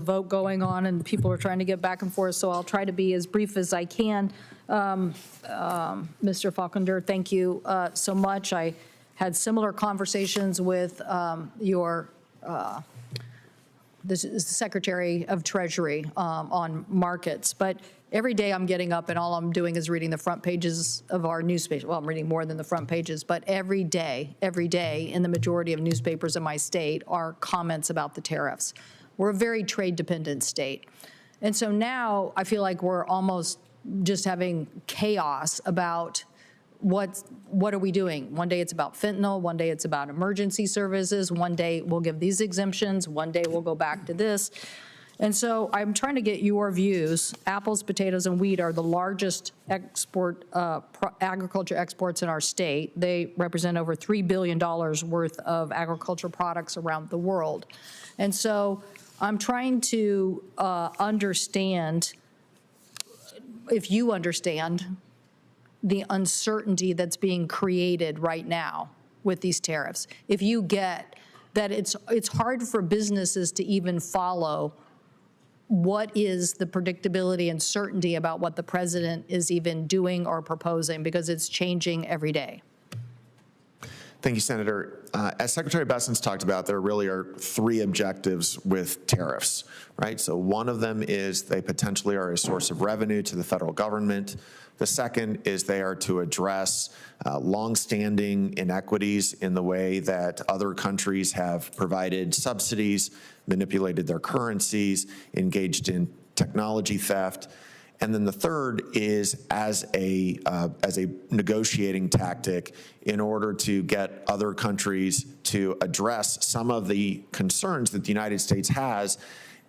vote going on and people are trying to get back and forth, so I'll try to be as brief as I can. Mr. Faulkender, thank you so much. I had similar conversations with the Secretary of Treasury on markets, but every day I'm getting up and all I'm doing is reading the front pages of our newspaper. Well, I'm reading more than the front pages, but every day in the majority of newspapers in my state are comments about the tariffs. We're a very trade-dependent state. And so now I feel like we're almost just having chaos about what are we doing? One day it's about fentanyl, one day it's about emergency services, one day we'll give these exemptions, one day we'll go back to this. And so I'm trying to get your views. Apples, potatoes, and wheat are the largest agriculture exports in our state. They represent over $3 billion worth of agricultural products around the world. And so I'm trying to understand, if you understand, the uncertainty that's being created right now with these tariffs. If you get that it's hard for businesses to even follow what is the predictability and certainty about what the president is even doing or proposing, because it's changing every day. Thank you, Senator. As Secretary Bessent's talked about, there really are three objectives with tariffs, right? So one of them is they potentially are a source of revenue to the federal government. The second is they are to address longstanding inequities in the way that other countries have provided subsidies, manipulated their currencies, engaged in technology theft. And then the third is as a negotiating tactic in order to get other countries to address some of the concerns that the United States has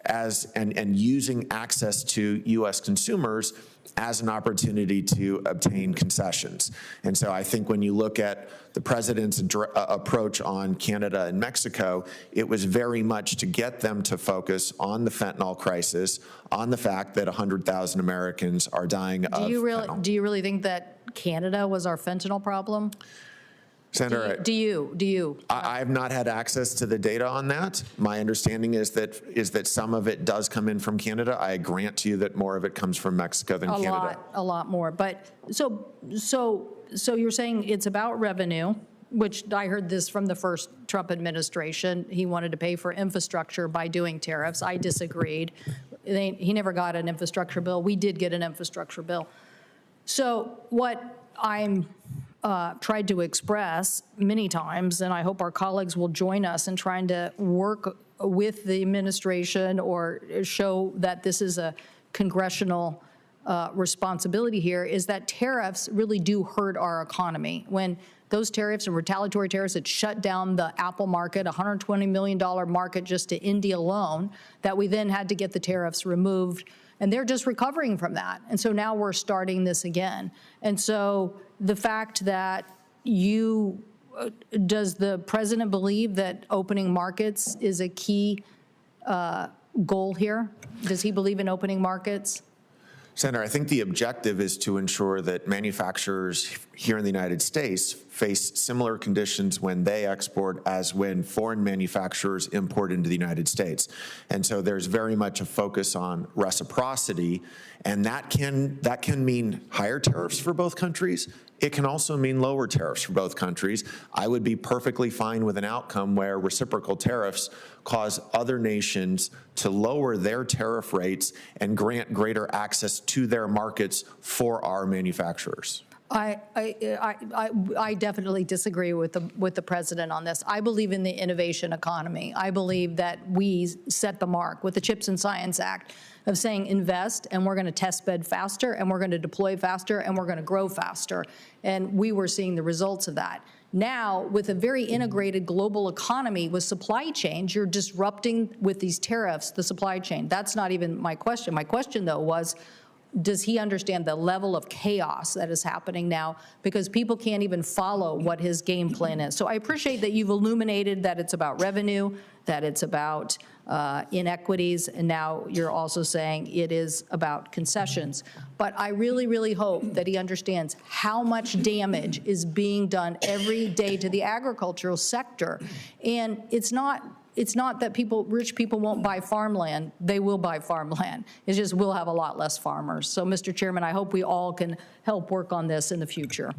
and using access to U.S. consumers as an opportunity to obtain concessions. And so I think when you look at the president's approach on Canada and Mexico, it was very much to get them to focus on the fentanyl crisis, on the fact that 100,000 Americans are dying of fentanyl. Do you really think that Canada was our fentanyl problem? Senator, do you? I have not had access to the data on that. My understanding is that some of it does come in from Canada. I grant to you that more of it comes from Mexico than Canada. A lot more. But so you're saying it's about revenue, which I heard this from the first Trump administration. He wanted to pay for infrastructure by doing tariffs. I disagreed. He never got an infrastructure bill. We did get an infrastructure bill. So what I'm tried to express many times, and I hope our colleagues will join us in trying to work with the administration or show that this is a congressional responsibility here, is that tariffs really do hurt our economy. When those tariffs and retaliatory tariffs that shut down the Apple market, $120 million market just to India alone, that we then had to get the tariffs removed. And they're just recovering from that. And so now we're starting this again. And so the fact that does the president believe that opening markets is a key goal here? Does he believe in opening markets? Senator, I think the objective is to ensure that manufacturers here in the United States face similar conditions when they export as when foreign manufacturers import into the United States. And so there's very much a focus on reciprocity, and that can mean higher tariffs for both countries. It can also mean lower tariffs for both countries. I would be perfectly fine with an outcome where reciprocal tariffs cause other nations to lower their tariff rates and grant greater access to their markets for our manufacturers. I definitely disagree with the president on this. I believe in the innovation economy. I believe that we set the mark with the CHIPS and Science Act of saying invest, and we're going to test bed faster, and we're going to deploy faster, and we're going to grow faster. And we were seeing the results of that. Now, with a very integrated global economy with supply chains, you're disrupting with these tariffs the supply chain. That's not even my question. My question, though, was, does he understand the level of chaos that is happening now, because people can't even follow what his game plan is? So I appreciate that you've illuminated that it's about revenue, that it's about inequities, and now you're also saying it is about concessions. But I really, really hope that he understands how much damage is being done every day to the agricultural sector. And it's not it's not that rich people won't buy farmland. They will buy farmland. It's just we'll have a lot less farmers. So, Mr. Chairman, I hope we all can help work on this in the future.